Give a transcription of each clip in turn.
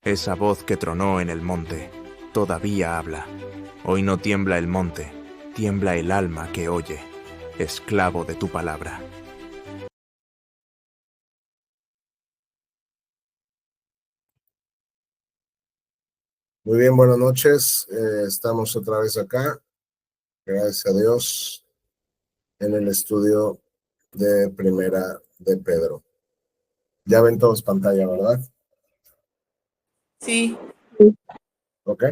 Esa voz que tronó en el monte, todavía habla. Hoy no tiembla el monte, tiembla el alma que oye, esclavo de tu palabra. Muy bien, buenas noches. Estamos otra vez acá, gracias a Dios, en el estudio de Primera de Pedro. Ya ven todos pantalla, ¿verdad? Sí. Ok.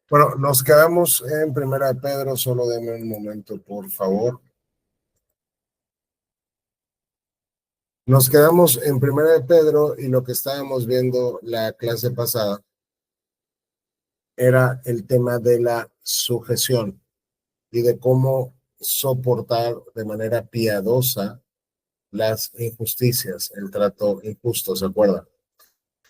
Bueno, nos quedamos en Primera de Pedro. Solo denme un momento, por favor. Nos quedamos en Primera de Pedro y lo que estábamos viendo la clase pasada era el tema de la sujeción y de cómo soportar de manera piadosa las injusticias, el trato injusto, ¿se acuerdan?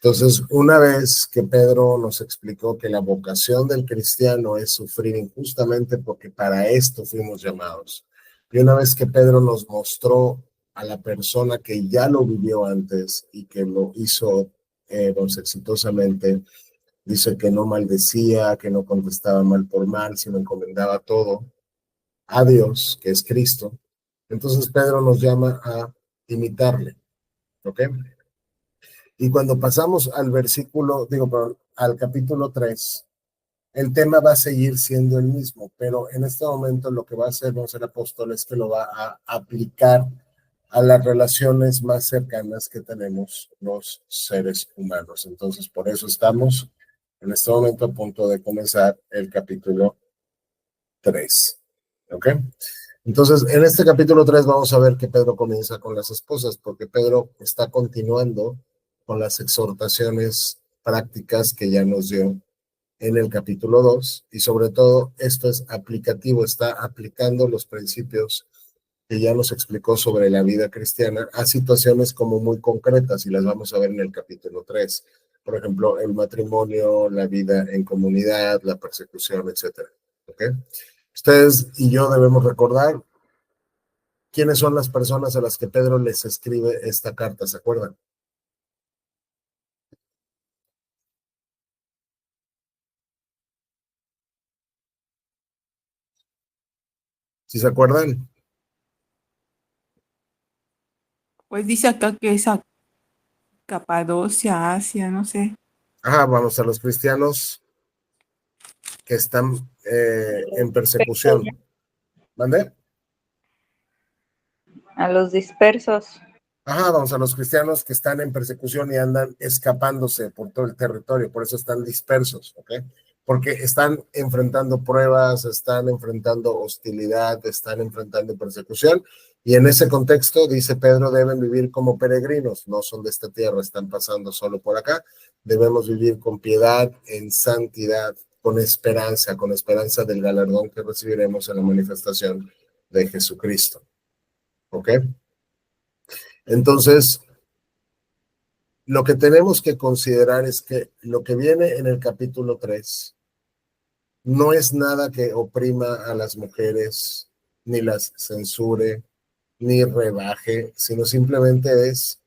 Entonces, una vez que Pedro nos explicó que la vocación del cristiano es sufrir injustamente porque para esto fuimos llamados, y una vez que Pedro nos mostró a la persona que ya lo vivió antes y que lo hizo exitosamente, dice que no maldecía, que no contestaba mal por mal, sino encomendaba todo a Dios, que es Cristo. Entonces Pedro nos llama a imitarle, ¿ok? Y cuando pasamos al perdón, al capítulo 3, el tema va a seguir siendo el mismo, pero en este momento lo que va a hacer el apóstol es que lo va a aplicar a las relaciones más cercanas que tenemos los seres humanos. Entonces, por eso estamos en este momento a punto de comenzar el capítulo 3, ¿ok? Entonces, en este capítulo 3 vamos a ver que Pedro comienza con las esposas, porque Pedro está continuando con las exhortaciones prácticas que ya nos dio en el capítulo 2, y sobre todo esto es aplicativo, está aplicando los principios que ya nos explicó sobre la vida cristiana a situaciones como muy concretas, y las vamos a ver en el capítulo 3. Por ejemplo, el matrimonio, la vida en comunidad, la persecución, etcétera. ¿Ok? Ustedes y yo debemos recordar quiénes son las personas a las que Pedro les escribe esta carta, ¿se acuerdan? ¿Sí se acuerdan? Pues dice acá que es a Capadocia, Asia, no sé. Ajá, vamos a los cristianos que están en persecución. ¿Mande? A los dispersos. Ajá, vamos a los cristianos que están en persecución y andan escapándose por todo el territorio, por eso están dispersos, ¿ok? Porque están enfrentando pruebas, están enfrentando hostilidad, están enfrentando persecución, y en ese contexto, dice Pedro, deben vivir como peregrinos, no son de esta tierra, están pasando solo por acá, debemos vivir con piedad, en santidad, con esperanza del galardón que recibiremos en la manifestación de Jesucristo, ¿ok? Entonces, lo que tenemos que considerar es que lo que viene en el capítulo 3 no es nada que oprima a las mujeres, ni las censure, ni rebaje, sino simplemente es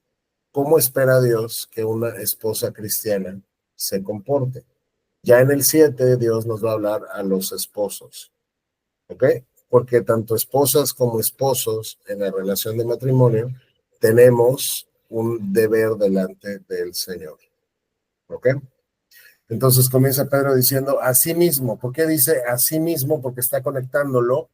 cómo espera Dios que una esposa cristiana se comporte. Ya en el 7 Dios nos va a hablar a los esposos, ¿ok? Porque tanto esposas como esposos en la relación de matrimonio tenemos un deber delante del Señor, ¿ok? Entonces comienza Pedro diciendo a sí mismo. ¿Por qué dice a sí mismo? Porque está conectándolo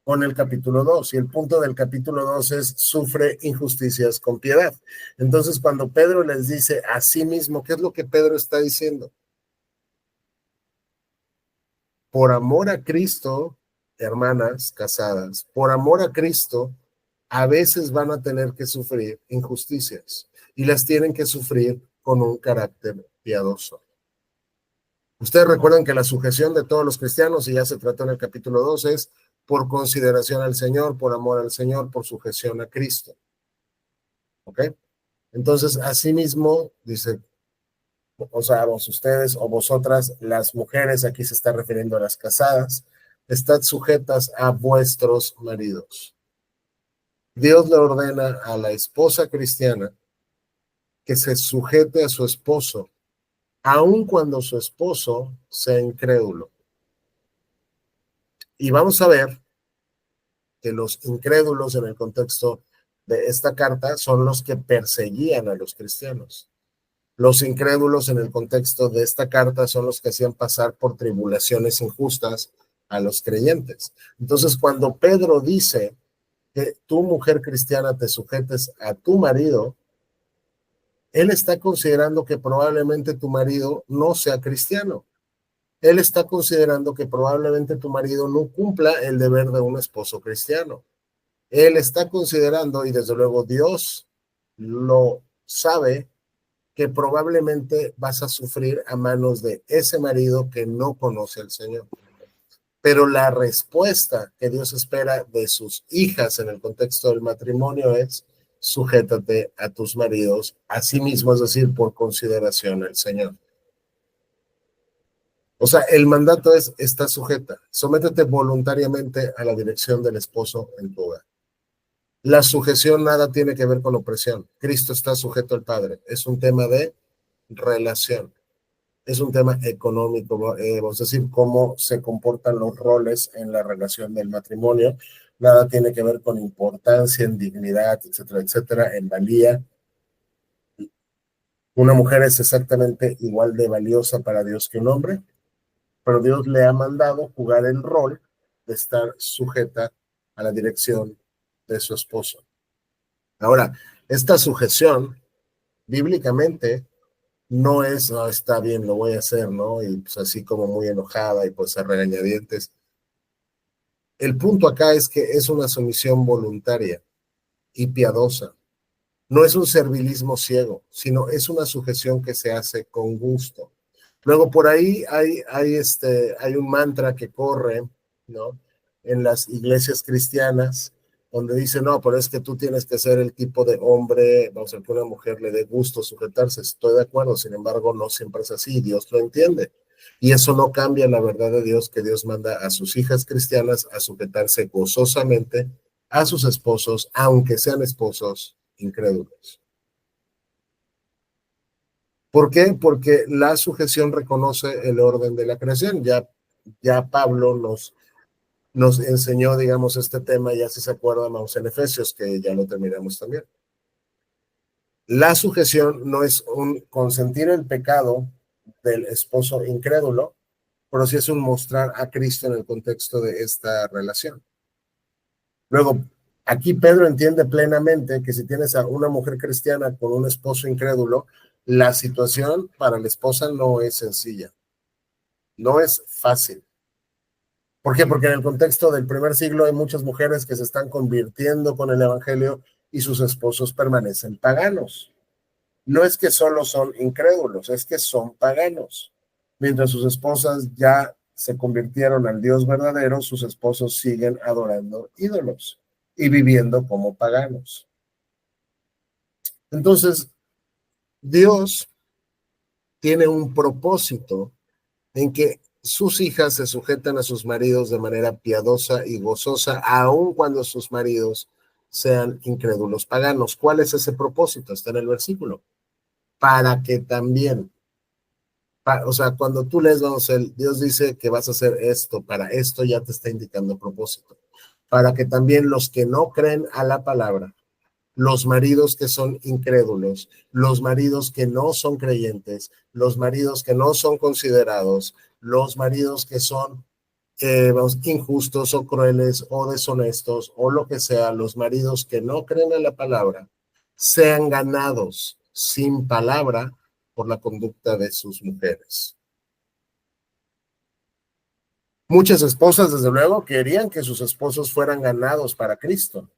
con el capítulo 2, y el punto del capítulo 2 es sufre injusticias con piedad. Entonces cuando Pedro les dice a sí mismo, ¿qué es lo que Pedro está diciendo? Por amor a Cristo, hermanas casadas, por amor a Cristo, a veces van a tener que sufrir injusticias, y las tienen que sufrir con un carácter piadoso. Ustedes recuerdan que la sujeción de todos los cristianos, y ya se trató en el capítulo 2, es por consideración al Señor, por amor al Señor, por sujeción a Cristo. ¿Ok? Entonces, asimismo, dice, o sea, ustedes o vosotras, las mujeres, aquí se está refiriendo a las casadas, estad sujetas a vuestros maridos. Dios le ordena a la esposa cristiana que se sujete a su esposo, aun cuando su esposo sea incrédulo. Y vamos a ver que los incrédulos en el contexto de esta carta son los que perseguían a los cristianos. Los incrédulos en el contexto de esta carta son los que hacían pasar por tribulaciones injustas a los creyentes. Entonces, cuando Pedro dice que tu mujer cristiana te sujetes a tu marido, él está considerando que probablemente tu marido no sea cristiano. Él está considerando que probablemente tu marido no cumpla el deber de un esposo cristiano. Él está considerando, y desde luego Dios lo sabe, que probablemente vas a sufrir a manos de ese marido que no conoce al Señor. Pero la respuesta que Dios espera de sus hijas en el contexto del matrimonio es: sujétate a tus maridos a sí mismo, es decir, por consideración al Señor. O sea, el mandato es: está sujeta, sométete voluntariamente a la dirección del esposo en tu hogar. La sujeción nada tiene que ver con opresión. Cristo está sujeto al Padre. Es un tema de relación. Es un tema económico, vamos a decir, cómo se comportan los roles en la relación del matrimonio. Nada tiene que ver con importancia, en dignidad, etcétera, etcétera, en valía. Una mujer es exactamente igual de valiosa para Dios que un hombre, pero Dios le ha mandado jugar el rol de estar sujeta a la dirección de su esposo. Ahora, esta sujeción, bíblicamente, no es: no, está bien, lo voy a hacer, ¿no? Y pues así como muy enojada y pues a regañadientes. El punto acá es que es una sumisión voluntaria y piadosa. No es un servilismo ciego, sino es una sujeción que se hace con gusto. Luego por ahí hay un mantra que corre, ¿no?, en las iglesias cristianas, donde dice: no, pero es que tú tienes que ser el tipo de hombre, vamos a ver, que una mujer le dé gusto sujetarse. Estoy de acuerdo, sin embargo, no siempre es así, Dios lo entiende. Y eso no cambia la verdad de Dios, que Dios manda a sus hijas cristianas a sujetarse gozosamente a sus esposos, aunque sean esposos incrédulos. ¿Por qué? Porque la sujeción reconoce el orden de la creación. Ya Pablo nos enseñó, digamos, este tema, ya si se acuerdan, vamos en Efesios, que ya lo terminamos también. La sujeción no es un consentir el pecado del esposo incrédulo, pero sí es un mostrar a Cristo en el contexto de esta relación. Luego, aquí Pedro entiende plenamente que si tienes a una mujer cristiana con un esposo incrédulo, la situación para la esposa no es sencilla, no es fácil. ¿Por qué? Porque en el contexto del primer siglo hay muchas mujeres que se están convirtiendo con el evangelio y sus esposos permanecen paganos. No es que solo son incrédulos, es que son paganos. Mientras sus esposas ya se convirtieron al Dios verdadero, sus esposos siguen adorando ídolos y viviendo como paganos. Entonces, Dios tiene un propósito en que sus hijas se sujetan a sus maridos de manera piadosa y gozosa, aun cuando sus maridos sean incrédulos paganos. ¿Cuál es ese propósito? Está en el versículo. Para que también, o sea, cuando tú lees, vamos, Dios dice que vas a hacer esto, para esto ya te está indicando propósito. Para que también los que no creen a la palabra, los maridos que son incrédulos, los maridos que no son creyentes, los maridos que no son considerados, los maridos que son injustos o crueles o deshonestos o lo que sea, los maridos que no creen en la palabra, sean ganados sin palabra por la conducta de sus mujeres. Muchas esposas, desde luego, querían que sus esposos fueran ganados para Cristo.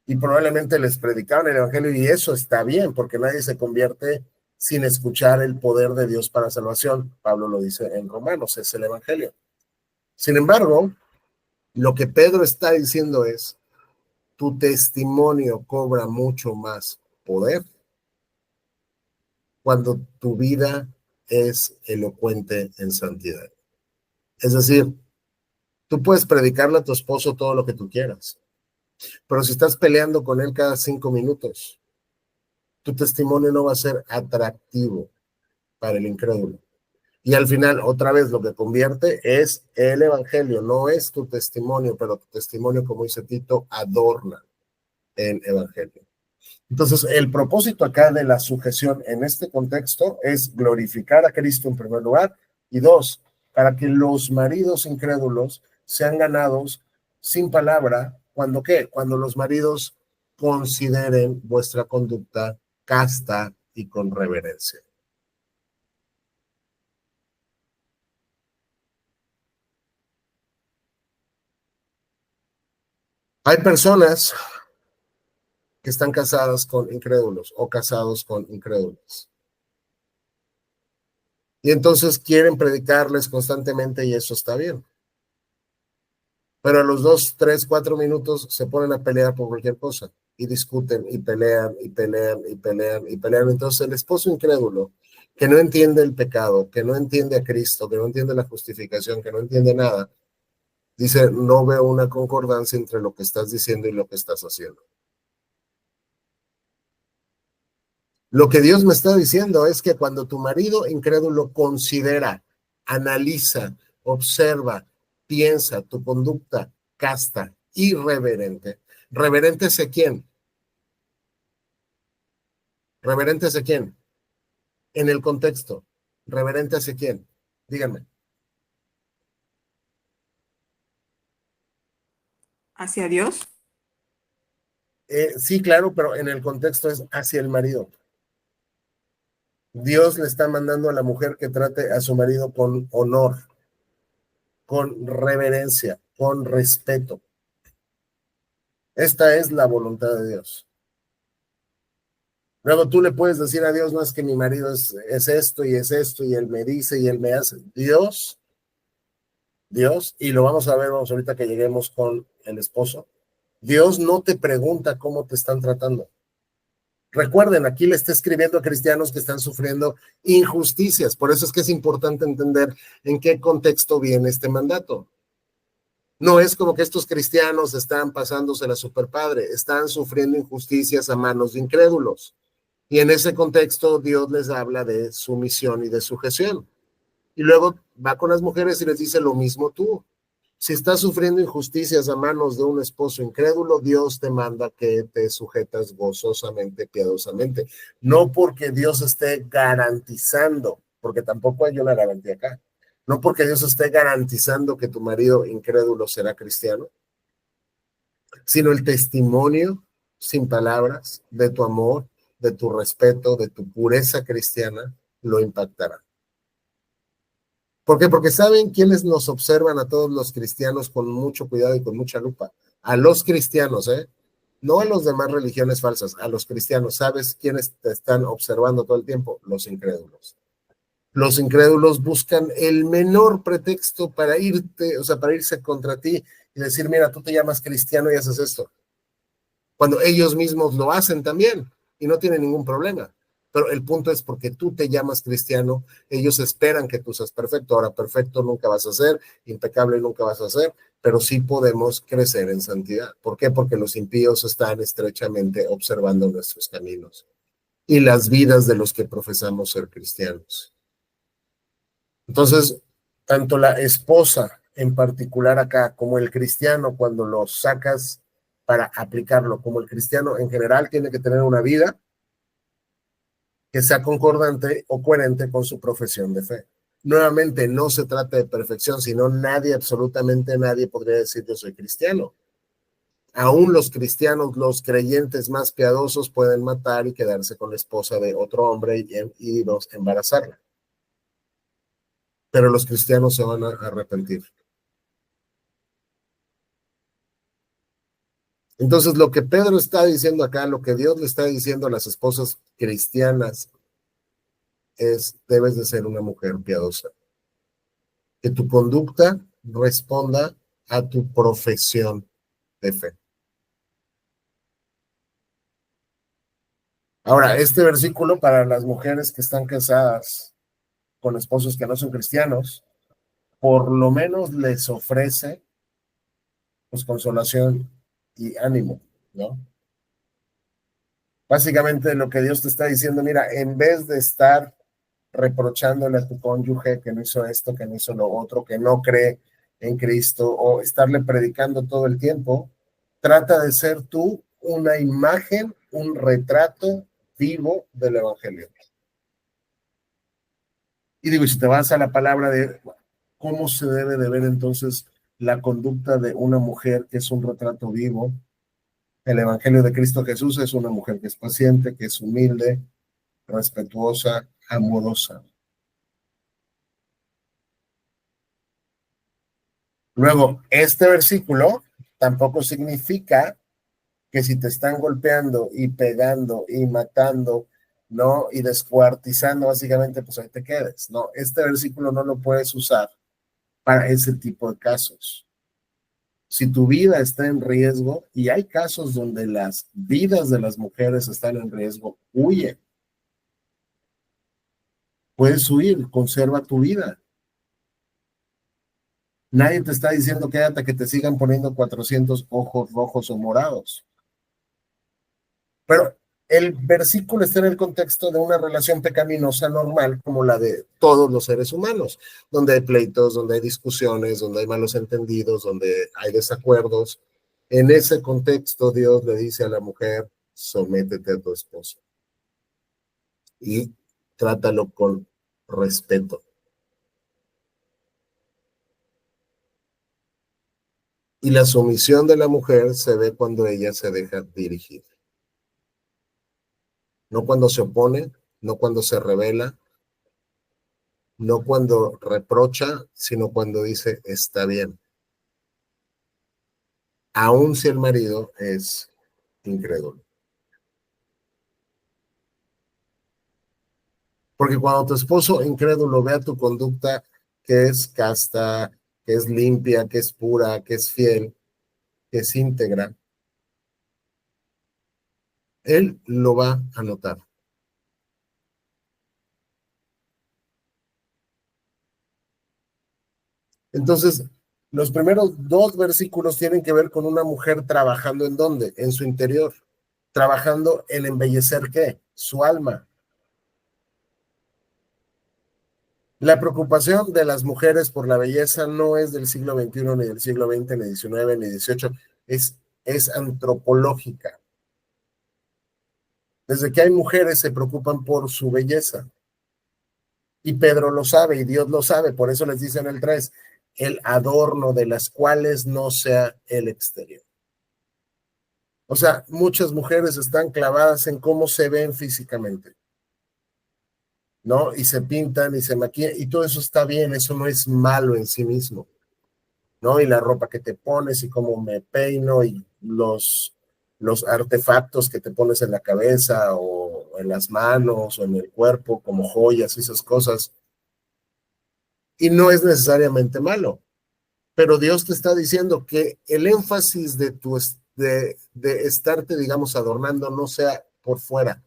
Y probablemente les predicaron el evangelio, y eso está bien, porque nadie se convierte sin escuchar el poder de Dios para salvación. Pablo lo dice en Romanos, es el evangelio. Sin embargo, lo que Pedro está diciendo es: tu testimonio cobra mucho más poder cuando tu vida es elocuente en santidad. Es decir, tú puedes predicarle a tu esposo todo lo que tú quieras, pero si estás peleando con él cada 5 minutos, tu testimonio no va a ser atractivo para el incrédulo. Y al final, otra vez, lo que convierte es el evangelio, no es tu testimonio, pero tu testimonio, como dice Tito, adorna el evangelio. Entonces, el propósito acá de la sujeción en este contexto es glorificar a Cristo en primer lugar, y dos, para que los maridos incrédulos sean ganados sin palabra, ¿cuando qué? Cuando los maridos consideren vuestra conducta casta y con reverencia. Hay personas que están casadas con incrédulos o casados con incrédulos. Y entonces quieren predicarles constantemente y eso está bien. Pero a los 2, 3, 4 minutos se ponen a pelear por cualquier cosa y discuten y pelean y pelean y pelean y pelean. Entonces el esposo incrédulo que no entiende el pecado, que no entiende a Cristo, que no entiende la justificación, que no entiende nada, dice, no veo una concordancia entre lo que estás diciendo y lo que estás haciendo. Lo que Dios me está diciendo es que cuando tu marido incrédulo considera, analiza, observa, piensa tu conducta casta, irreverente, ¿reverente hacia quién? ¿Reverente hacia quién? En el contexto, ¿reverente hacia quién? Díganme. ¿Hacia Dios? Sí, claro, pero en el contexto es hacia el marido. Dios le está mandando a la mujer que trate a su marido con honor, con reverencia, con respeto. Esta es la voluntad de Dios. Luego tú le puedes decir a Dios, no es que mi marido es esto y es esto, y él me dice y él me hace. Dios, y lo vamos a ver, vamos ahorita que lleguemos con el esposo. Dios no te pregunta cómo te están tratando. Recuerden, aquí le está escribiendo a cristianos que están sufriendo injusticias. Por eso es que es importante entender en qué contexto viene este mandato. No es como que estos cristianos están pasándosela super padre, están sufriendo injusticias a manos de incrédulos. Y en ese contexto Dios les habla de sumisión y de sujeción. Y luego va con las mujeres y les dice lo mismo tú. Si estás sufriendo injusticias a manos de un esposo incrédulo, Dios te manda que te sujetas gozosamente, piadosamente. No porque Dios esté garantizando, porque tampoco hay una garantía acá. No porque Dios esté garantizando que tu marido incrédulo será cristiano, sino el testimonio sin palabras de tu amor, de tu respeto, de tu pureza cristiana, lo impactará. ¿Por qué? Porque ¿saben quiénes nos observan a todos los cristianos con mucho cuidado y con mucha lupa? A los cristianos, ¿eh? No a los demás religiones falsas, a los cristianos. ¿Sabes quiénes te están observando todo el tiempo? Los incrédulos. Los incrédulos buscan el menor pretexto para irte, o sea, para irse contra ti y decir, mira, tú te llamas cristiano y haces esto. Cuando ellos mismos lo hacen también y no tienen ningún problema. Pero el punto es porque tú te llamas cristiano, ellos esperan que tú seas perfecto. Ahora, perfecto nunca vas a ser, impecable nunca vas a ser, pero sí podemos crecer en santidad. ¿Por qué? Porque los impíos están estrechamente observando nuestros caminos y las vidas de los que profesamos ser cristianos. Entonces, tanto la esposa en particular acá como el cristiano, cuando lo sacas para aplicarlo, como el cristiano en general, tiene que tener una vida que sea concordante o coherente con su profesión de fe. Nuevamente, no se trata de perfección, sino nadie, absolutamente nadie podría decir yo soy cristiano. Aún los cristianos, los creyentes más piadosos pueden matar y quedarse con la esposa de otro hombre y embarazarla. Pero los cristianos se van a arrepentir. Entonces, lo que Pedro está diciendo acá, lo que Dios le está diciendo a las esposas cristianas es, debes de ser una mujer piadosa. Que tu conducta responda a tu profesión de fe. Ahora, este versículo para las mujeres que están casadas con esposos que no son cristianos, por lo menos les ofrece pues consolación y ánimo, ¿no? Básicamente lo que Dios te está diciendo, mira, en vez de estar reprochándole a tu cónyuge que no hizo esto, que no hizo lo otro, que no cree en Cristo, o estarle predicando todo el tiempo, trata de ser tú una imagen, un retrato vivo del Evangelio. Y digo, si te vas a la palabra de cómo se debe de ver entonces la conducta de una mujer que es un retrato vivo, el Evangelio de Cristo Jesús es una mujer que es paciente, que es humilde, respetuosa, amorosa. Luego, este versículo tampoco significa que si te están golpeando y pegando y matando, ¿no? Y descuartizando, básicamente, pues ahí te quedes, ¿no? Este versículo no lo puedes usar para ese tipo de casos. Si tu vida está en riesgo, y hay casos donde las vidas de las mujeres están en riesgo, huye. Puedes huir, conserva tu vida. Nadie te está diciendo quédate que te sigan poniendo 400 ojos rojos o morados. Pero el versículo está en el contexto de una relación pecaminosa normal como la de todos los seres humanos, donde hay pleitos, donde hay discusiones, donde hay malos entendidos, donde hay desacuerdos. En ese contexto Dios le dice a la mujer, sométete a tu esposo y trátalo con respeto. Y la sumisión de la mujer se ve cuando ella se deja dirigir. No cuando se opone, no cuando se revela, no cuando reprocha, sino cuando dice, está bien. Aun si el marido es incrédulo. Porque cuando tu esposo incrédulo vea tu conducta que es casta, que es limpia, que es pura, que es fiel, que es íntegra, él lo va a notar. Entonces, los primeros dos versículos tienen que ver con una mujer trabajando en dónde, en su interior, trabajando en embellecer ¿qué? Su alma. La preocupación de las mujeres por la belleza no es del siglo XXI, ni del siglo XX, ni XIX, ni XVIII, es antropológica. Desde que hay mujeres se preocupan por su belleza. Y Pedro lo sabe y Dios lo sabe, por eso les dice en el 3, el adorno de las cuales no sea el exterior. O sea, muchas mujeres están clavadas en cómo se ven físicamente, ¿no? Y se pintan y se maquillan, y todo eso está bien, eso no es malo en sí mismo, ¿no? Y la ropa que te pones y cómo me peino y los artefactos que te pones en la cabeza o en las manos o en el cuerpo como joyas y esas cosas. Y no es necesariamente malo, pero Dios te está diciendo que el énfasis de estarte, digamos, adornando no sea por fuera.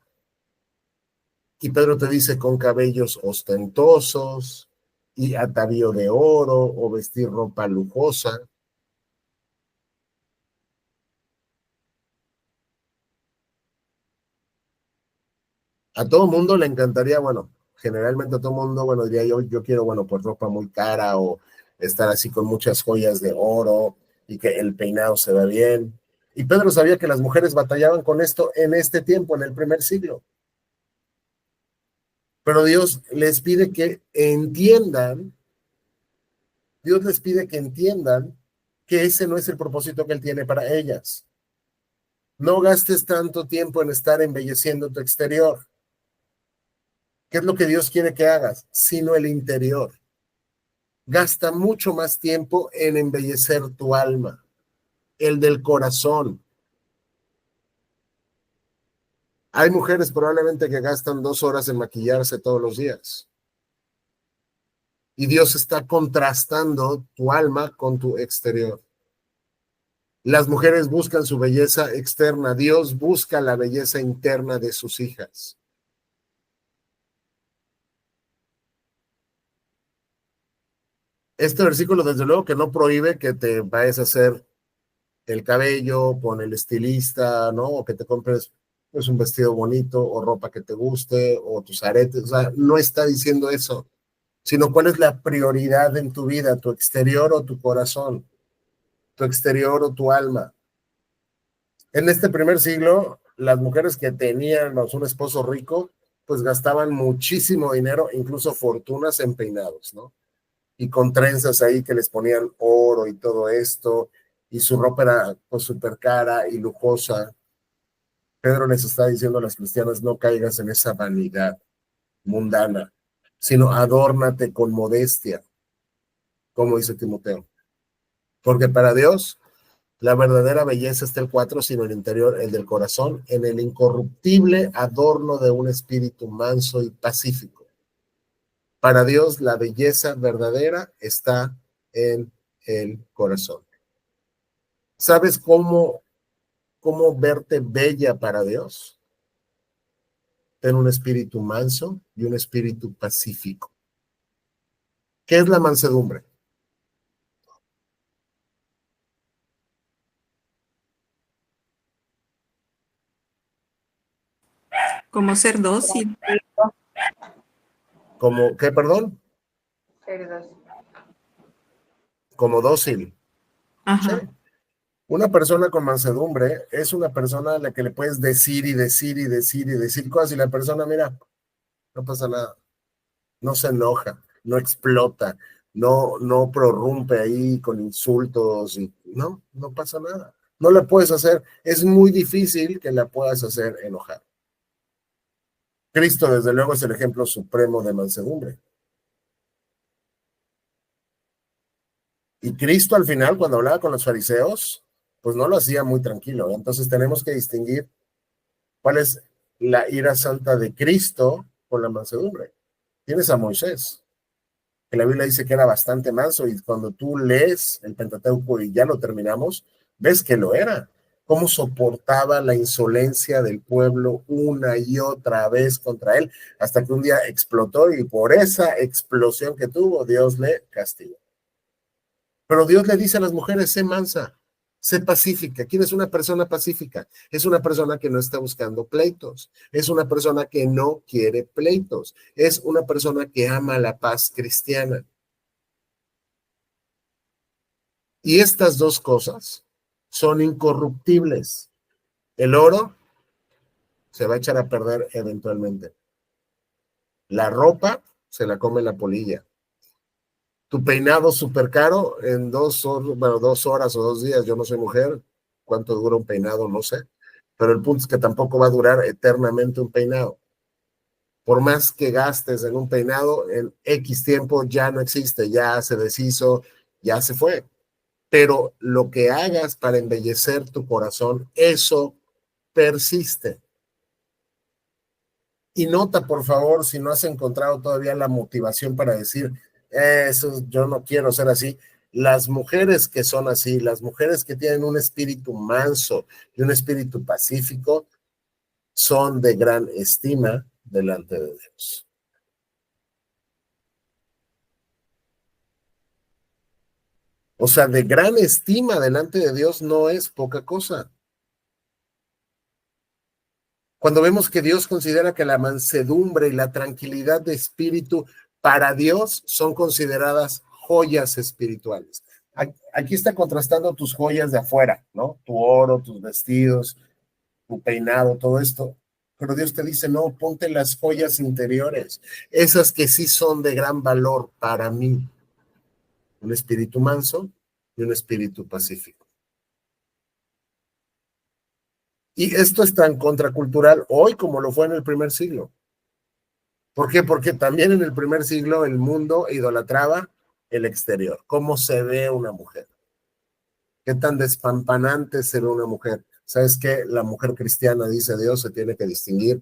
Y Pedro te dice con cabellos ostentosos y atavío de oro o vestir ropa lujosa. A todo mundo le encantaría, bueno, generalmente a todo mundo, bueno, diría yo quiero, bueno, pues ropa muy cara o estar así con muchas joyas de oro y que el peinado se vea bien. Y Pedro sabía que las mujeres batallaban con esto en este tiempo, en el primer siglo. Pero Dios les pide que entiendan, Dios les pide que entiendan que ese no es el propósito que Él tiene para ellas. No gastes tanto tiempo en estar embelleciendo tu exterior. ¿Qué es lo que Dios quiere que hagas? Sino el interior. Gasta mucho más tiempo en embellecer tu alma, el del corazón. Hay mujeres probablemente que gastan 2 horas en maquillarse todos los días. Y Dios está contrastando tu alma con tu exterior. Las mujeres buscan su belleza externa. Dios busca la belleza interna de sus hijas. Este versículo, desde luego, que no prohíbe que te vayas a hacer el cabello con el estilista, ¿no? O que te compres pues un vestido bonito o ropa que te guste o tus aretes. O sea, no está diciendo eso, sino cuál es la prioridad en tu vida, tu exterior o tu corazón, tu exterior o tu alma. En este primer siglo, las mujeres que tenían un esposo rico, pues gastaban muchísimo dinero, incluso fortunas en peinados, ¿no? Y con trenzas ahí que les ponían oro y todo esto, y su ropa era pues súper cara y lujosa. Pedro les está diciendo a las cristianas, no caigas en esa vanidad mundana, sino adórnate con modestia, como dice Timoteo. Porque para Dios, la verdadera belleza está el 4, sino el interior, el del corazón, en el incorruptible adorno de un espíritu manso y pacífico. Para Dios, la belleza verdadera está en el corazón. ¿Sabes cómo verte bella para Dios? Ten un espíritu manso y un espíritu pacífico. ¿Qué es la mansedumbre? Como ser dócil. ¿Como qué, perdón? Ser dócil. Como dócil. Sí. Ajá. Una persona con mansedumbre es una persona a la que le puedes decir y decir y decir y decir cosas y la persona, mira, no pasa nada, no se enoja, no explota, no prorrumpe ahí con insultos y no pasa nada. No la puedes hacer, es muy difícil que la puedas hacer enojar. Cristo, desde luego, es el ejemplo supremo de mansedumbre. Y Cristo al final, cuando hablaba con los fariseos, pues no lo hacía muy tranquilo. Entonces tenemos que distinguir cuál es la ira santa de Cristo con la mansedumbre. Tienes a Moisés, que la Biblia dice que era bastante manso, y cuando tú lees el Pentateuco y ya lo terminamos, ves que lo era. Cómo soportaba la insolencia del pueblo una y otra vez contra él, hasta que un día explotó y por esa explosión que tuvo, Dios le castigó. Pero Dios le dice a las mujeres, sé mansa, sé pacífica. ¿Quién es una persona pacífica? Es una persona que no está buscando pleitos. Es una persona que no quiere pleitos. Es una persona que ama la paz cristiana. Y estas dos cosas son incorruptibles. El oro se va a echar a perder eventualmente. La ropa se la come la polilla. Tu peinado súper caro en 2 horas, bueno, 2 horas o 2 días, yo no soy mujer, cuánto dura un peinado, no sé, pero el punto es que tampoco va a durar eternamente un peinado. Por más que gastes en un peinado, en X tiempo ya no existe, ya se deshizo, ya se fue. Pero lo que hagas para embellecer tu corazón, eso persiste. Y nota, por favor, si no has encontrado todavía la motivación para decir, eso, yo no quiero ser así. Las mujeres que son así, las mujeres que tienen un espíritu manso y un espíritu pacífico, son de gran estima delante de Dios. O sea, de gran estima delante de Dios no es poca cosa. Cuando vemos que Dios considera que la mansedumbre y la tranquilidad de espíritu para Dios son consideradas joyas espirituales. Aquí está contrastando tus joyas de afuera, ¿no? Tu oro, tus vestidos, tu peinado, todo esto. Pero Dios te dice, no, ponte las joyas interiores, esas que sí son de gran valor para mí. Un espíritu manso y un espíritu pacífico. Y esto es tan contracultural hoy como lo fue en el primer siglo. ¿Por qué? Porque también en el primer siglo el mundo idolatraba el exterior. ¿Cómo se ve una mujer? ¿Qué tan despampanante se ve una mujer? ¿Sabes qué? La mujer cristiana, dice Dios, se tiene que distinguir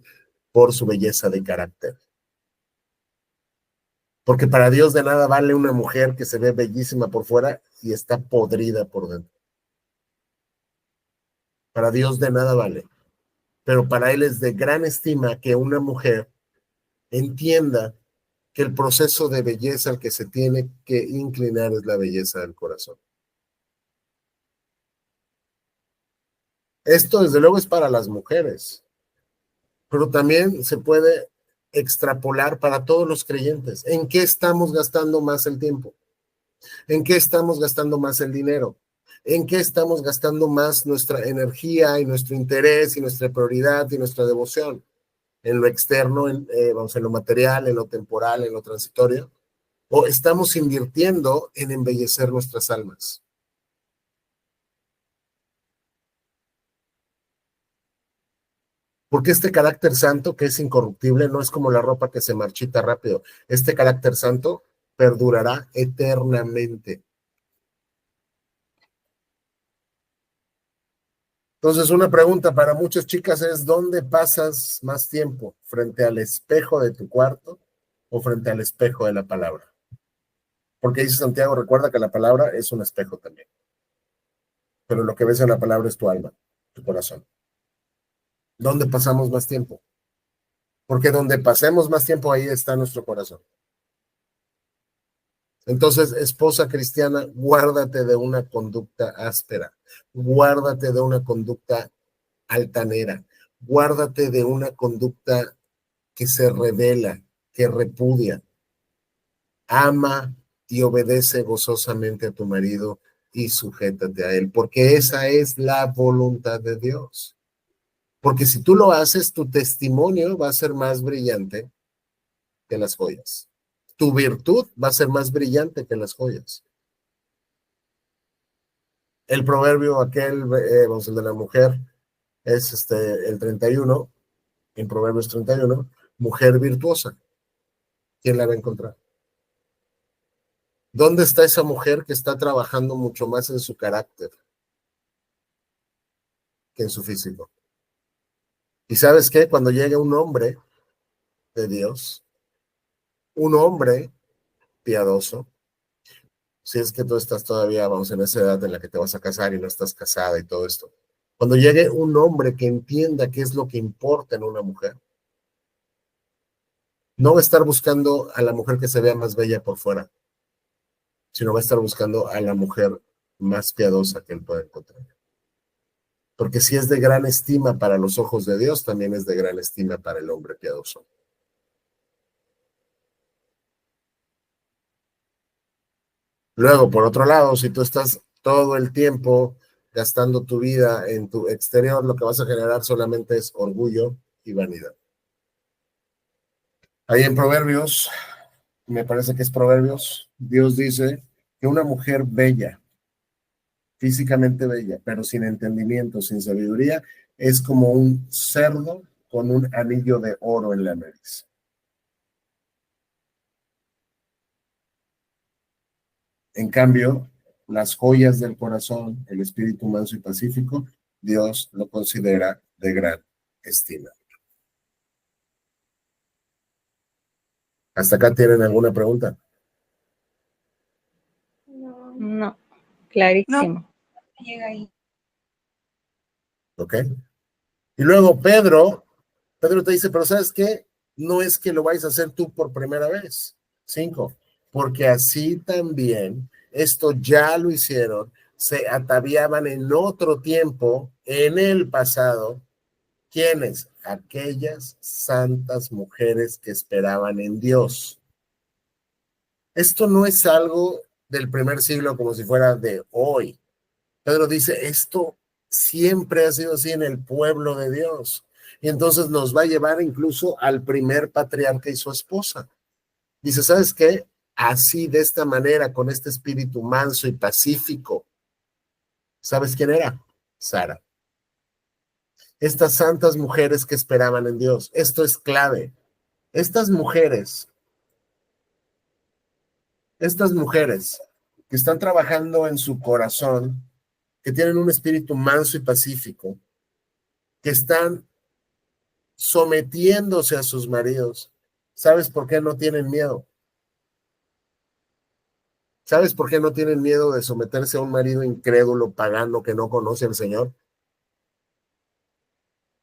por su belleza de carácter. Porque para Dios de nada vale una mujer que se ve bellísima por fuera y está podrida por dentro. Para Dios de nada vale. Pero para Él es de gran estima que una mujer entienda que el proceso de belleza al que se tiene que inclinar es la belleza del corazón. Esto, desde luego, es para las mujeres. pero también se puede extrapolar para todos los creyentes. ¿En qué estamos gastando más el tiempo? ¿En qué estamos gastando más el dinero? ¿En qué estamos gastando más nuestra energía y nuestro interés y nuestra prioridad y nuestra devoción? ¿En lo externo, vamos, en lo material, en lo temporal, en lo transitorio? ¿O estamos invirtiendo en embellecer nuestras almas? Porque este carácter santo, que es incorruptible, no es como la ropa que se marchita rápido. Este carácter santo perdurará eternamente. Entonces, una pregunta para muchas chicas es, ¿dónde pasas más tiempo? ¿Frente al espejo de tu cuarto o frente al espejo de la palabra? Porque dice Santiago, recuerda que la palabra es un espejo también. Pero lo que ves en la palabra es tu alma, tu corazón. ¿Dónde pasamos más tiempo? Porque donde pasemos más tiempo, ahí está nuestro corazón. Entonces, esposa cristiana, guárdate de una conducta áspera, guárdate de una conducta altanera, guárdate de una conducta que se revela, que repudia. Ama y obedece gozosamente a tu marido y sujétate a él, porque esa es la voluntad de Dios. Porque si tú lo haces, tu testimonio va a ser más brillante que las joyas. Tu virtud va a ser más brillante que las joyas. El proverbio aquel, vamos, el de la mujer, es el 31, en Proverbios 31, mujer virtuosa. ¿Quién la va a encontrar? ¿Dónde está esa mujer que está trabajando mucho más en su carácter que en su físico? ¿Y sabes qué? Cuando llega un hombre de Dios, un hombre piadoso, si es que tú estás todavía, vamos, en esa edad en la que te vas a casar y no estás casada y todo esto, cuando llegue un hombre que entienda qué es lo que importa en una mujer, no va a estar buscando a la mujer que se vea más bella por fuera, sino va a estar buscando a la mujer más piadosa que él pueda encontrar. Porque si es de gran estima para los ojos de Dios, también es de gran estima para el hombre piadoso. Luego, por otro lado, si tú estás todo el tiempo gastando tu vida en tu exterior, lo que vas a generar solamente es orgullo y vanidad. Ahí en Proverbios, me parece que es Proverbios, Dios dice que una mujer bella, físicamente bella, pero sin entendimiento, sin sabiduría, es como un cerdo con un anillo de oro en la nariz. En cambio, las joyas del corazón, el espíritu manso y pacífico, Dios lo considera de gran estima. ¿Hasta acá tienen alguna pregunta? No, clarísimo. No. Llega ahí. ¿Ok? Y luego Pedro te dice, pero ¿sabes qué? No es que lo vayas a hacer tú por primera vez. 5, porque así también, esto ya lo hicieron, se ataviaban en otro tiempo, en el pasado. ¿Quiénes? Aquellas santas mujeres que esperaban en Dios. Esto no es algo del primer siglo como si fuera de hoy. Pedro dice, esto siempre ha sido así en el pueblo de Dios. Y entonces nos va a llevar incluso al primer patriarca y su esposa. Dice, ¿sabes qué? Así, de esta manera, con este espíritu manso y pacífico. ¿Sabes quién era? Sara. Estas santas mujeres que esperaban en Dios. Esto es clave. Estas mujeres que están trabajando en su corazón, que tienen un espíritu manso y pacífico, que están sometiéndose a sus maridos. ¿Sabes por qué no tienen miedo? ¿Sabes por qué no tienen miedo de someterse a un marido incrédulo, pagano, que no conoce al Señor?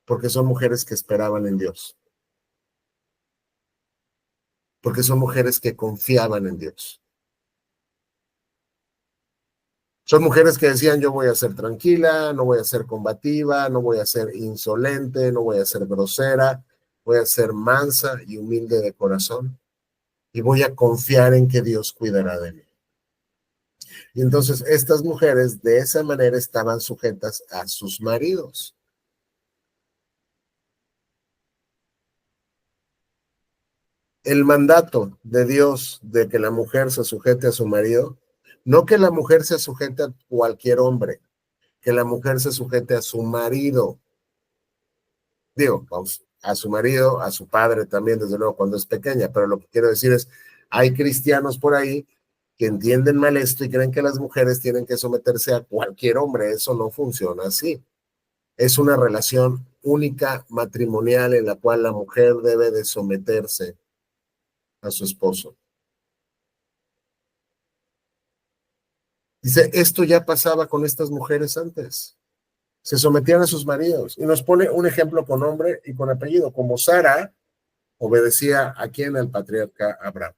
Porque son mujeres que esperaban en Dios. Porque son mujeres que confiaban en Dios. Son mujeres que decían, yo voy a ser tranquila, no voy a ser combativa, no voy a ser insolente, no voy a ser grosera, voy a ser mansa y humilde de corazón y voy a confiar en que Dios cuidará de mí. Y entonces estas mujeres de esa manera estaban sujetas a sus maridos. El mandato de Dios de que la mujer se sujete a su marido, no que la mujer se sujete a cualquier hombre, que la mujer se sujete a su marido. Digo, vamos, a su marido, a su padre también, desde luego, cuando es pequeña, pero lo que quiero decir es, hay cristianos por ahí que entienden mal esto y creen que las mujeres tienen que someterse a cualquier hombre. Eso no funciona así. Es una relación única matrimonial en la cual la mujer debe de someterse a su esposo. Dice, esto ya pasaba con estas mujeres antes. Se sometían a sus maridos. Y nos pone un ejemplo con nombre y con apellido, como Sara obedecía a quien, al patriarca Abraham,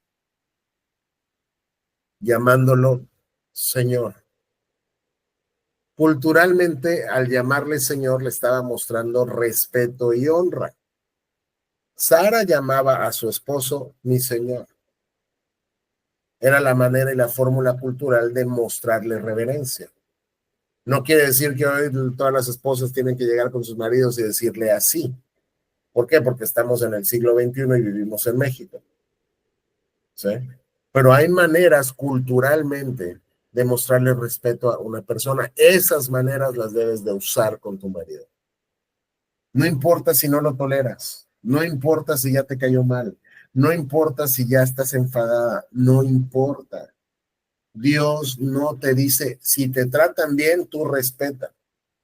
llamándolo Señor. Culturalmente, al llamarle Señor, le estaba mostrando respeto y honra. Sara llamaba a su esposo mi Señor. Era la manera y la fórmula cultural de mostrarle reverencia. No quiere decir que hoy todas las esposas tienen que llegar con sus maridos y decirle así. ¿Por qué? Porque estamos en el siglo XXI y vivimos en México. ¿Sí? Pero hay maneras culturalmente de mostrarle respeto a una persona. Esas maneras las debes de usar con tu marido. No importa si no lo toleras. No importa si ya te cayó mal. No importa si ya estás enfadada. No importa. Dios no te dice, si te tratan bien, tú respeta.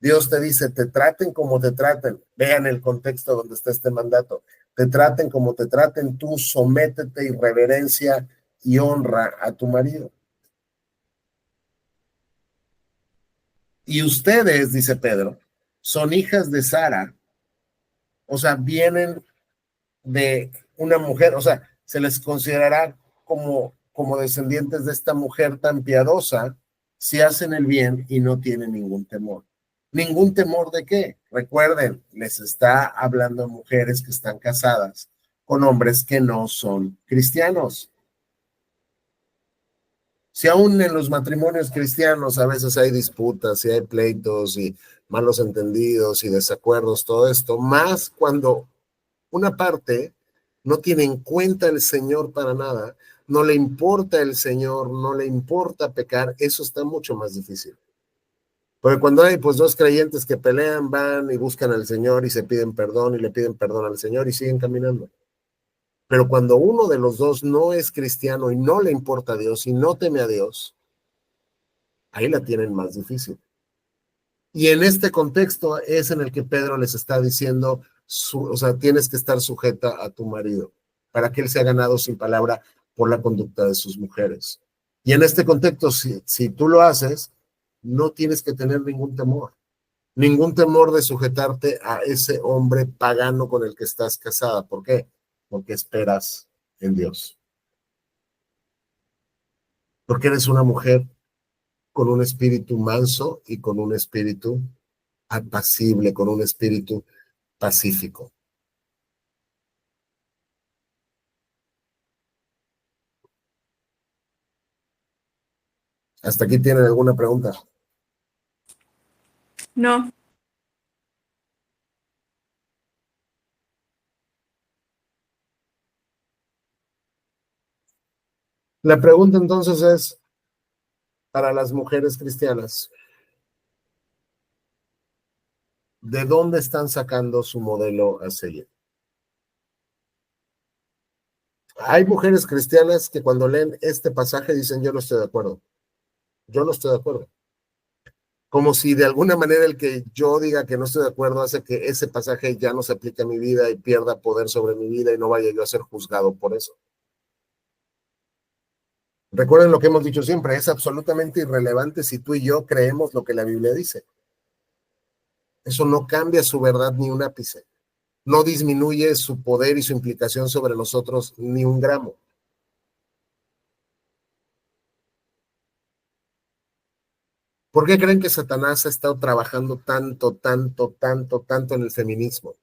Dios te dice, te traten como te traten. Vean el contexto donde está este mandato. Te traten como te traten, tú sométete y reverencia y honra a tu marido. Y ustedes, dice Pedro, son hijas de Sara, o sea, vienen de una mujer, o sea, se les considerará como descendientes de esta mujer tan piadosa si hacen el bien y no tienen ningún temor. ¿Ningún temor de qué? Recuerden, les está hablando a mujeres que están casadas con hombres que no son cristianos. Si aún en los matrimonios cristianos a veces hay disputas y hay pleitos y malos entendidos y desacuerdos, todo esto, más cuando una parte no tiene en cuenta el Señor para nada, no le importa el Señor, no le importa pecar, eso está mucho más difícil. Porque cuando hay pues dos creyentes que pelean, van y buscan al Señor y se piden perdón y le piden perdón al Señor y siguen caminando. Pero cuando uno de los dos no es cristiano y no le importa a Dios y no teme a Dios, ahí la tienen más difícil. Y en este contexto es en el que Pedro les está diciendo, o sea, tienes que estar sujeta a tu marido para que él sea ganado sin palabra por la conducta de sus mujeres. Y en este contexto, si tú lo haces, no tienes que tener ningún temor de sujetarte a ese hombre pagano con el que estás casada. ¿Por qué? Porque esperas en Dios. Porque eres una mujer con un espíritu manso y con un espíritu apacible, con un espíritu pacífico. ¿Hasta aquí tienen alguna pregunta? No. La pregunta entonces es, para las mujeres cristianas, ¿de dónde están sacando su modelo a seguir? Hay mujeres cristianas que cuando leen este pasaje dicen, yo no estoy de acuerdo. Yo no estoy de acuerdo. Como si de alguna manera el que yo diga que no estoy de acuerdo hace que ese pasaje ya no se aplique a mi vida y pierda poder sobre mi vida y no vaya yo a ser juzgado por eso. Recuerden lo que hemos dicho siempre, es absolutamente irrelevante si tú y yo creemos lo que la Biblia dice. Eso no cambia su verdad ni un ápice. No disminuye su poder y su implicación sobre nosotros ni un gramo. ¿Por qué creen que Satanás ha estado trabajando tanto en el feminismo?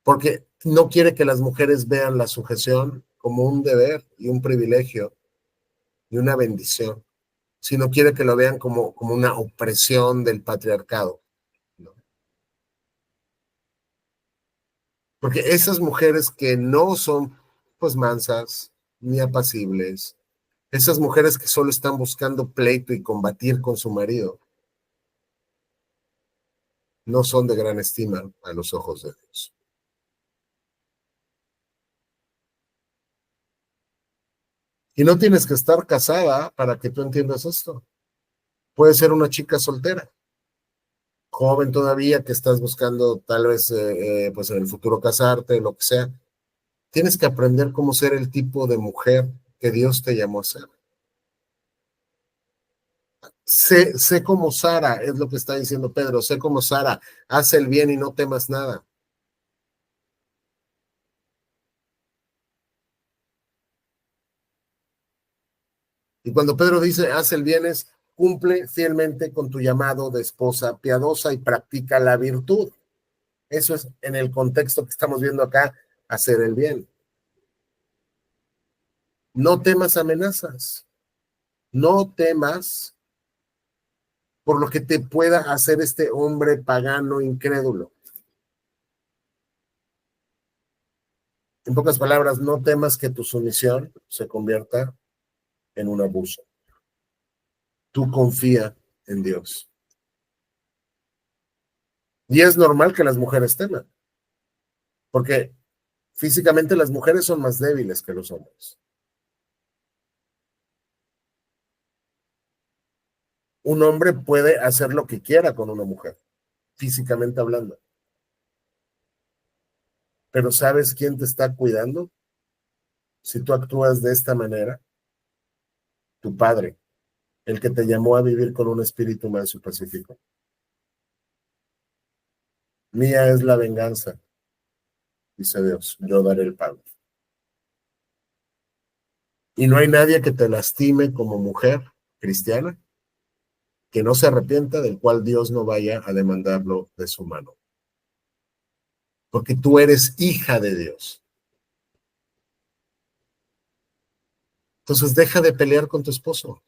porque no quiere que las mujeres vean la sujeción como un deber y un privilegio y una bendición, sino quiere que lo vean como una opresión del patriarcado, ¿no? Porque esas mujeres que no son pues mansas ni apacibles, esas mujeres que solo están buscando pleito y combatir con su marido, no son de gran estima a los ojos de Dios. Y no tienes que estar casada para que tú entiendas esto. Puede ser una chica soltera, joven todavía, que estás buscando tal vez pues en el futuro casarte, lo que sea. Tienes que aprender cómo ser el tipo de mujer que Dios te llamó a ser. Sé como Sara, es lo que está diciendo Pedro, sé como Sara, haz el bien y no temas nada. Y cuando Pedro dice haz el bien es cumple fielmente con tu llamado de esposa piadosa y practica la virtud. Eso es en el contexto que estamos viendo acá, hacer el bien. No temas amenazas, no temas por lo que te pueda hacer este hombre pagano incrédulo. En pocas palabras, no temas que tu sumisión se convierta en un abuso. Tú confía en Dios. Y es normal que las mujeres teman, porque físicamente las mujeres son más débiles que los hombres. Un hombre puede hacer lo que quiera con una mujer, físicamente hablando. Pero ¿sabes quién te está cuidando? Si tú actúas de esta manera, tu padre, el que te llamó a vivir con un espíritu manso y pacífico. Mía es la venganza, dice Dios, yo daré el pago. Y no hay nadie que te lastime como mujer cristiana que no se arrepienta, del cual Dios no vaya a demandarlo de su mano. Porque tú eres hija de Dios. Entonces deja de pelear con tu esposo.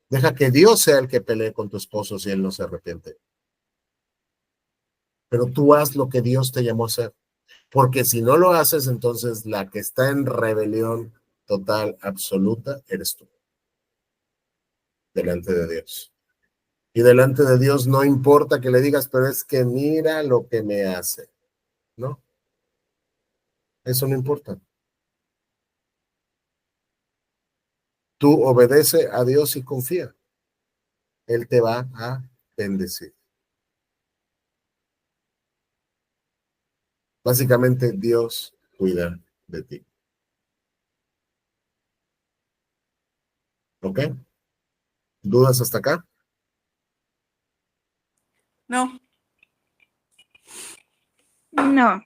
Deja que Dios sea el que pelee con tu esposo si él no se arrepiente. Pero tú haz lo que Dios te llamó a hacer. Porque si no lo haces, entonces la que está en rebelión total, absoluta, eres tú. Delante de Dios. Y delante de Dios no importa que le digas, pero es que mira lo que me hace. ¿No? Eso no importa. Tú obedece a Dios y confía. Él te va a bendecir. Básicamente, Dios cuida de ti. ¿Ok? ¿Dudas hasta acá? No. No.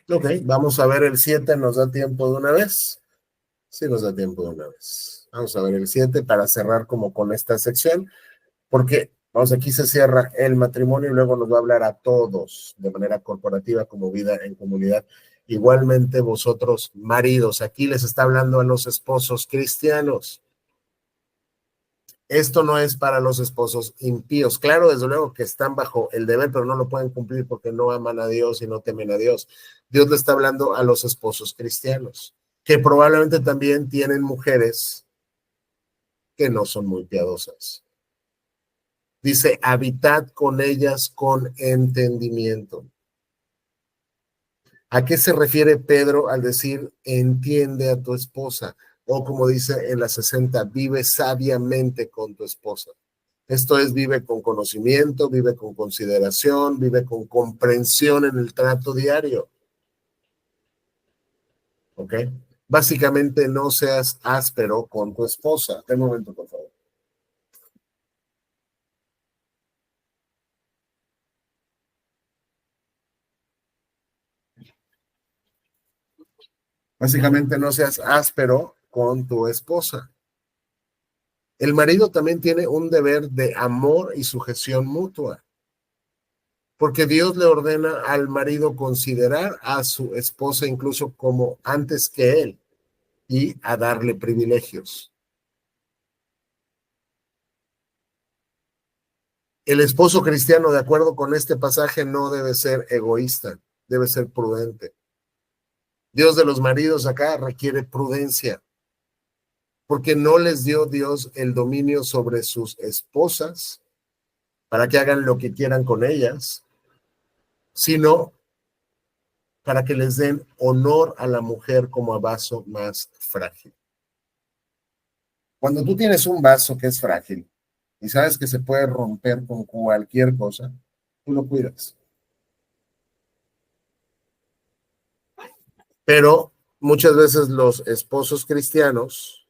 Ok, vamos a ver el 7. ¿Nos da tiempo de una vez? Sí, nos da tiempo de una vez. Vamos a ver el 7 para cerrar como con esta sección, porque vamos, aquí se cierra el matrimonio y luego nos va a hablar a todos de manera corporativa como vida en comunidad. Igualmente vosotros, maridos, aquí les está hablando a los esposos cristianos. Esto no es para los esposos impíos. Claro, desde luego que están bajo el deber, pero no lo pueden cumplir porque no aman a Dios y no temen a Dios. Dios le está hablando a los esposos cristianos, que probablemente también tienen mujeres que no son muy piadosas. Dice, habitad con ellas con entendimiento. ¿A qué se refiere Pedro al decir, entiende a tu esposa? O como dice en la 60, vive sabiamente con tu esposa. Esto es, vive con conocimiento, vive con consideración, vive con comprensión en el trato diario. ¿Ok? Básicamente no seas áspero con tu esposa. Un momento, por favor. Básicamente no seas áspero con tu esposa. El marido también tiene un deber de amor y sujeción mutua. Porque Dios le ordena al marido considerar a su esposa incluso como antes que él y a darle privilegios. El esposo cristiano, de acuerdo con este pasaje, no debe ser egoísta, debe ser prudente. Dios de los maridos acá requiere prudencia, porque no les dio Dios el dominio sobre sus esposas para que hagan lo que quieran con ellas, sino para que les den honor a la mujer como a vaso más frágil. Cuando tú tienes un vaso que es frágil y sabes que se puede romper con cualquier cosa, tú lo cuidas. Pero muchas veces los esposos cristianos,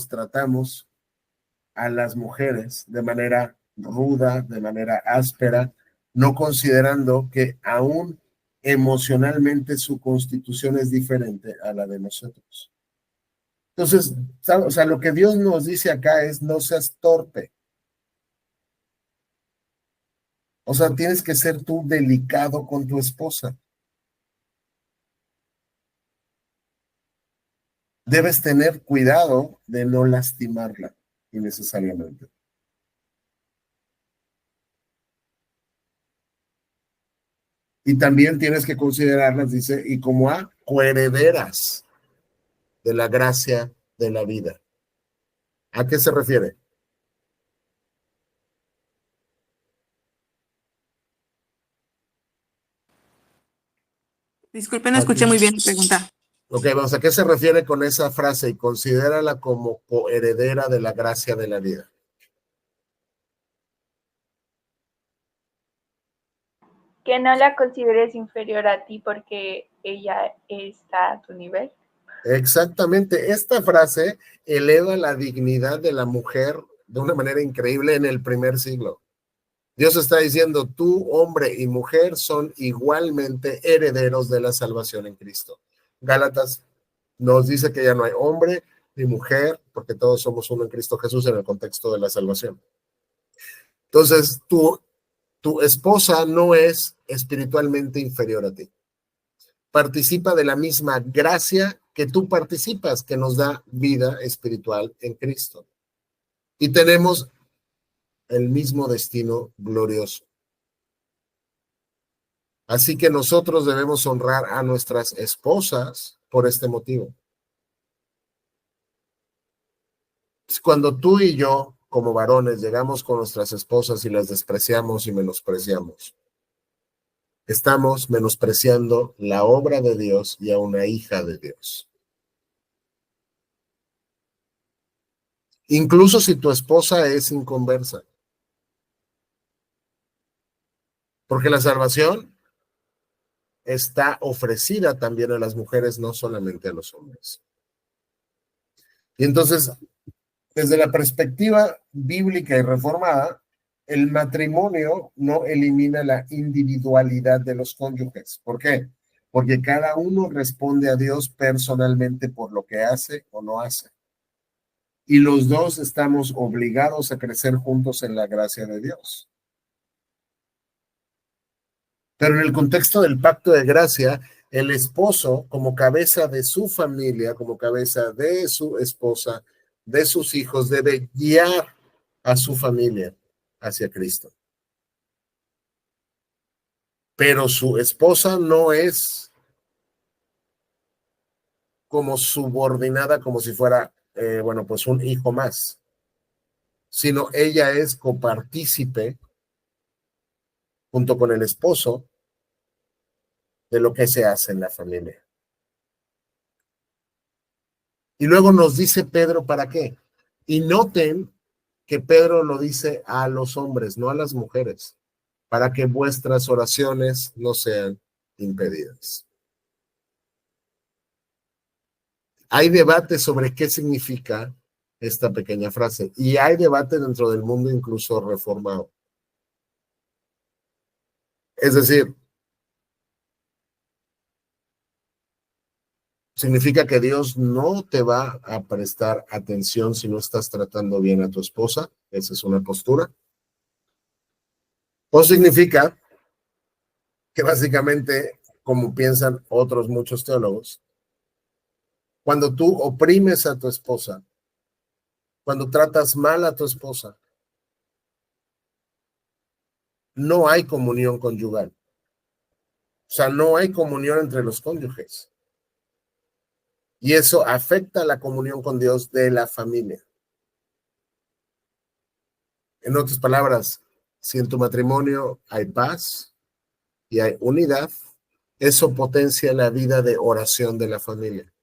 tratamos a las mujeres de manera ruda, de manera áspera, no considerando que aún emocionalmente su constitución es diferente a la de nosotros. Entonces, o sea, lo que Dios nos dice acá es no seas torpe. O sea, tienes que ser tú delicado con tu esposa. Debes tener cuidado de no lastimarla innecesariamente. Y también tienes que considerarlas, dice, y como a coherederas de la gracia de la vida. ¿A qué se refiere? Disculpe, no escuché muy bien la pregunta. Ok, vamos, ¿a qué se refiere con esa frase? Y considérala como coheredera de la gracia de la vida. Que no la consideres inferior a ti porque ella está a tu nivel. Exactamente, esta frase eleva la dignidad de la mujer de una manera increíble en el primer siglo. Dios está diciendo, tú, hombre y mujer, son igualmente herederos de la salvación en Cristo. Gálatas nos dice que ya no hay hombre ni mujer, porque todos somos uno en Cristo Jesús en el contexto de la salvación. Entonces, tu esposa no es espiritualmente inferior a ti. Participa de la misma gracia que tú participas, que nos da vida espiritual en Cristo. Y tenemos el mismo destino glorioso. Así que nosotros debemos honrar a nuestras esposas por este motivo. Cuando tú y yo, como varones, llegamos con nuestras esposas y las despreciamos y menospreciamos, estamos menospreciando la obra de Dios y a una hija de Dios. Incluso si tu esposa es inconversa. Porque la salvación está ofrecida también a las mujeres, no solamente a los hombres. Y entonces, desde la perspectiva bíblica y reformada, el matrimonio no elimina la individualidad de los cónyuges. ¿Por qué? Porque cada uno responde a Dios personalmente por lo que hace o no hace. Y los dos estamos obligados a crecer juntos en la gracia de Dios. Pero en el contexto del pacto de gracia, el esposo, como cabeza de su familia, como cabeza de su esposa, de sus hijos, debe guiar a su familia hacia Cristo. Pero su esposa no es como subordinada, como si fuera, pues un hijo más, sino ella es copartícipe junto con el esposo de lo que se hace en la familia. Y luego nos dice Pedro, ¿para qué? Y noten que Pedro lo dice a los hombres, no a las mujeres, para que vuestras oraciones no sean impedidas. Hay debate sobre qué significa esta pequeña frase y hay debate dentro del mundo incluso reformado. Es decir, Significa que Dios no te va a prestar atención si no estás tratando bien a tu esposa. Esa es una postura. O significa que básicamente, como piensan otros muchos teólogos, cuando tú oprimes a tu esposa, cuando tratas mal a tu esposa, no hay comunión conyugal. O sea, no hay comunión entre los cónyuges. Y eso afecta la comunión con Dios de la familia. En otras palabras, si en tu matrimonio hay paz y hay unidad, eso potencia la vida de oración de la familia.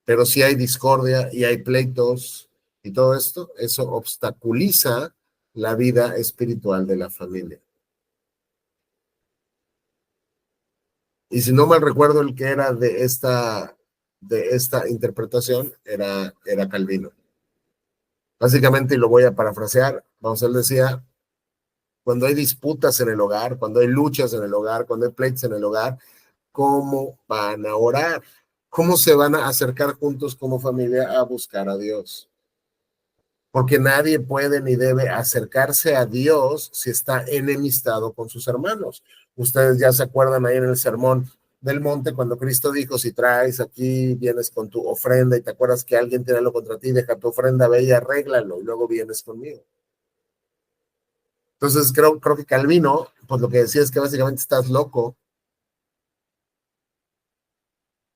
Pero si hay discordia y hay pleitos y todo esto, eso obstaculiza la vida espiritual de la familia. Y si no mal recuerdo, el que era de esta interpretación era Calvino. Básicamente, y lo voy a parafrasear, él decía, cuando hay disputas en el hogar, cuando hay luchas en el hogar, cuando hay pleitos en el hogar, ¿cómo van a orar? ¿Cómo se van a acercar juntos como familia a buscar a Dios? Porque nadie puede ni debe acercarse a Dios si está enemistado con sus hermanos. Ustedes ya se acuerdan ahí en el sermón del monte cuando Cristo dijo, si traes aquí, vienes con tu ofrenda y te acuerdas que alguien tiene algo contra ti, deja tu ofrenda, ve y arréglalo y luego vienes conmigo. Entonces creo que Calvino, pues lo que decía es que básicamente estás loco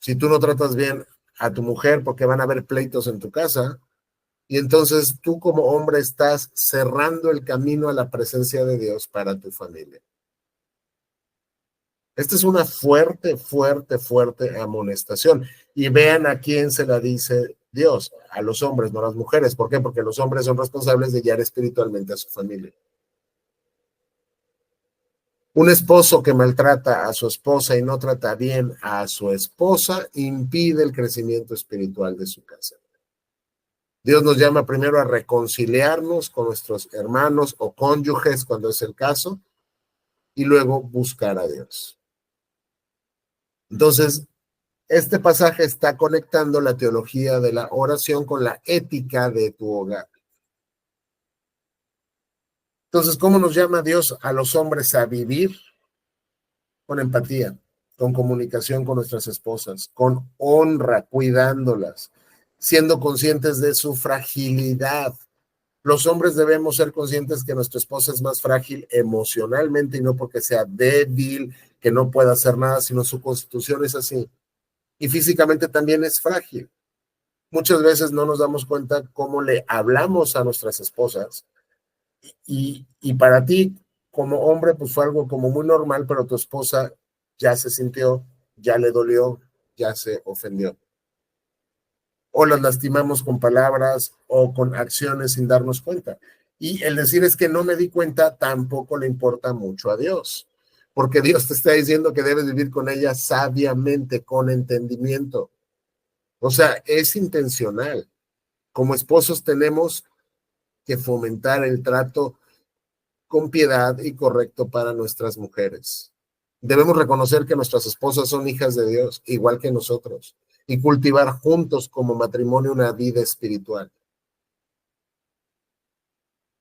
si tú no tratas bien a tu mujer porque van a haber pleitos en tu casa. Y entonces tú como hombre estás cerrando el camino a la presencia de Dios para tu familia. Esta es una fuerte, fuerte, fuerte amonestación. Y vean a quién se la dice Dios, a los hombres, no a las mujeres. ¿Por qué? Porque los hombres son responsables de guiar espiritualmente a su familia. Un esposo que maltrata a su esposa y no trata bien a su esposa impide el crecimiento espiritual de su casa. Dios nos llama primero a reconciliarnos con nuestros hermanos o cónyuges cuando es el caso y luego buscar a Dios. Entonces, este pasaje está conectando la teología de la oración con la ética de tu hogar. Entonces, ¿cómo nos llama Dios a los hombres a vivir? Con empatía, con comunicación con nuestras esposas, con honra, cuidándolas, siendo conscientes de su fragilidad. Los hombres debemos ser conscientes que nuestra esposa es más frágil emocionalmente y no porque sea débil, que no pueda hacer nada, sino su constitución es así. Y físicamente también es frágil. Muchas veces no nos damos cuenta cómo le hablamos a nuestras esposas y para ti como hombre pues fue algo como muy normal, pero tu esposa ya se sintió, ya le dolió, ya se ofendió. O las lastimamos con palabras o con acciones sin darnos cuenta. Y el decir es que no me di cuenta tampoco le importa mucho a Dios, porque Dios te está diciendo que debes vivir con ella sabiamente, con entendimiento. O sea, es intencional. Como esposos tenemos que fomentar el trato con piedad y correcto para nuestras mujeres. Debemos reconocer que nuestras esposas son hijas de Dios, igual que nosotros, y cultivar juntos como matrimonio una vida espiritual.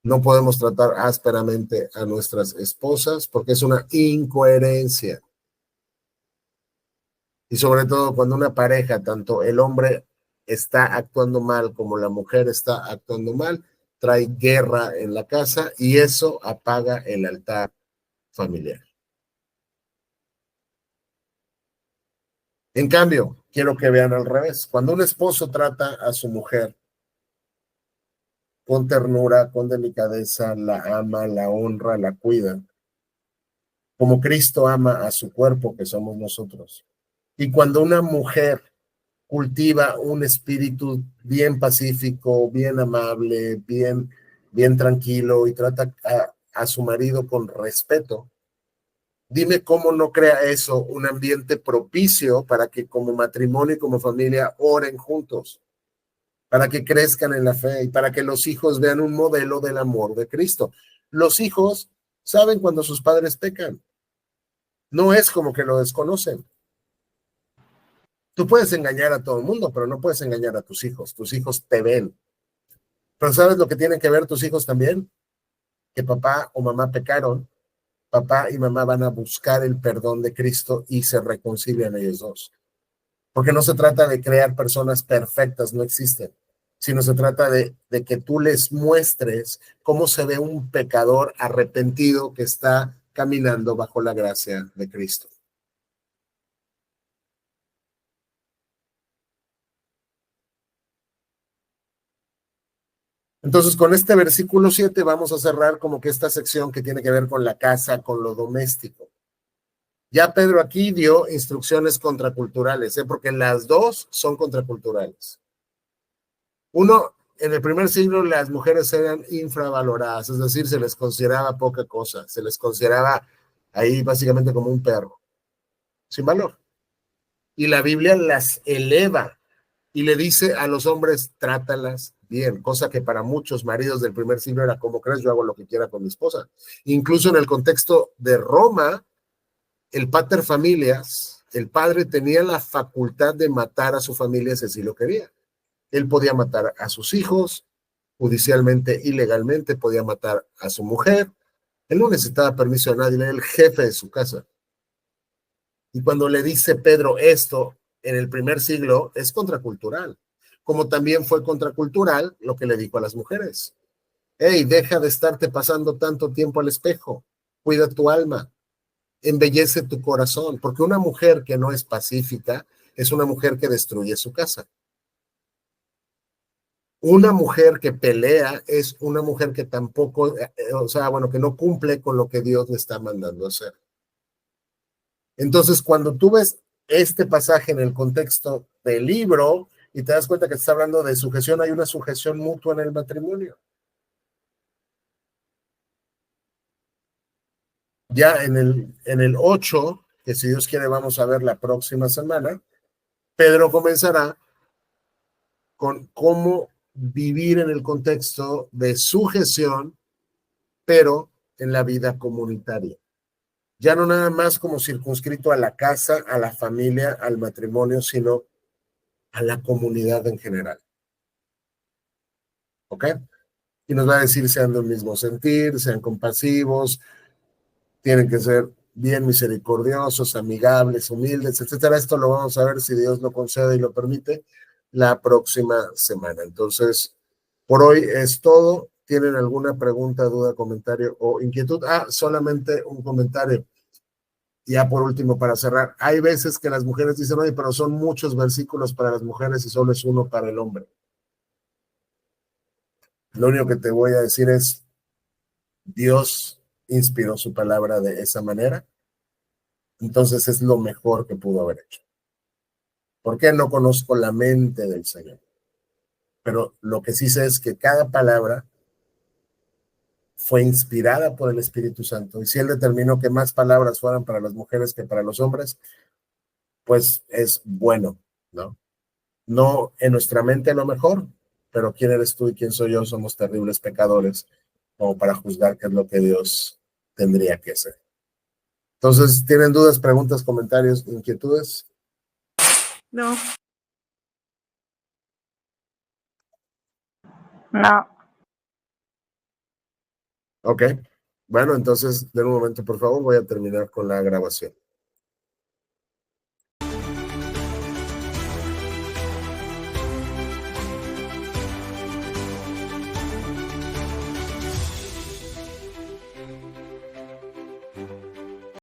No podemos tratar ásperamente a nuestras esposas porque es una incoherencia. Y sobre todo cuando una pareja, tanto el hombre está actuando mal como la mujer está actuando mal, trae guerra en la casa y eso apaga el altar familiar. En cambio, quiero que vean al revés. Cuando un esposo trata a su mujer con ternura, con delicadeza, la ama, la honra, la cuida, como Cristo ama a su cuerpo, que somos nosotros. Y cuando una mujer cultiva un espíritu bien pacífico, bien amable, bien tranquilo y trata a su marido con respeto, dime cómo no crea eso un ambiente propicio para que como matrimonio y como familia oren juntos, para que crezcan en la fe y para que los hijos vean un modelo del amor de Cristo. Los hijos saben cuando sus padres pecan. No es como que lo desconocen. Tú puedes engañar a todo el mundo, pero no puedes engañar a tus hijos. Tus hijos te ven. Pero ¿sabes lo que tienen que ver tus hijos también? Que papá o mamá pecaron, papá y mamá van a buscar el perdón de Cristo y se reconcilian ellos dos. Porque no se trata de crear personas perfectas, no existen, sino se trata de que tú les muestres cómo se ve un pecador arrepentido que está caminando bajo la gracia de Cristo. Entonces, con este versículo 7 vamos a cerrar como que esta sección que tiene que ver con la casa, con lo doméstico. Ya Pedro aquí dio instrucciones contraculturales, porque las dos son contraculturales. Uno, en el primer siglo las mujeres eran infravaloradas, es decir, se les consideraba poca cosa, se les consideraba ahí básicamente como un perro, sin valor. Y la Biblia las eleva y le dice a los hombres, trátalas bien, cosa que para muchos maridos del primer siglo era como crees, yo hago lo que quiera con mi esposa. Incluso en el contexto de Roma, el pater familias, el padre tenía la facultad de matar a su familia si así lo quería. Él podía matar a sus hijos, judicialmente, ilegalmente, podía matar a su mujer. Él no necesitaba permiso de nadie, era el jefe de su casa. Y cuando le dice Pedro esto en el primer siglo, es contracultural. Como también fue contracultural lo que le dijo a las mujeres. Hey, deja de estarte pasando tanto tiempo al espejo. Cuida tu alma. Embellece tu corazón. Porque una mujer que no es pacífica es una mujer que destruye su casa. Una mujer que pelea es una mujer que tampoco, que no cumple con lo que Dios le está mandando hacer. Entonces, cuando tú ves este pasaje en el contexto del libro y te das cuenta que está hablando de sujeción, hay una sujeción mutua en el matrimonio. Ya en el 8, que si Dios quiere vamos a ver la próxima semana, Pedro comenzará con cómo vivir en el contexto de sujeción, pero en la vida comunitaria. Ya no nada más como circunscrito a la casa, a la familia, al matrimonio, sino a la comunidad en general. ¿Ok? Y nos va a decir sean de un mismo sentir, sean compasivos, tienen que ser bien misericordiosos, amigables, humildes, etcétera. Esto lo vamos a ver si Dios lo concede y lo permite la próxima semana. Entonces, por hoy es todo. ¿Tienen alguna pregunta, duda, comentario o inquietud? Solamente un comentario. Ya por último, para cerrar, hay veces que las mujeres dicen, oye, pero son muchos versículos para las mujeres y solo es uno para el hombre. Lo único que te voy a decir es, Dios inspiró su palabra de esa manera, entonces es lo mejor que pudo haber hecho. ¿Por qué? No conozco la mente del Señor, pero lo que sí sé es que cada palabra fue inspirada por el Espíritu Santo, y si Él determinó que más palabras fueran para las mujeres que para los hombres, pues es bueno, ¿no? No en nuestra mente a lo mejor, pero quién eres tú y quién soy yo, somos terribles pecadores como para juzgar qué es lo que Dios tendría que hacer. Entonces, ¿tienen dudas, preguntas, comentarios, inquietudes? No. No. Ok. Bueno, entonces, den un momento, por favor, voy a terminar con la grabación.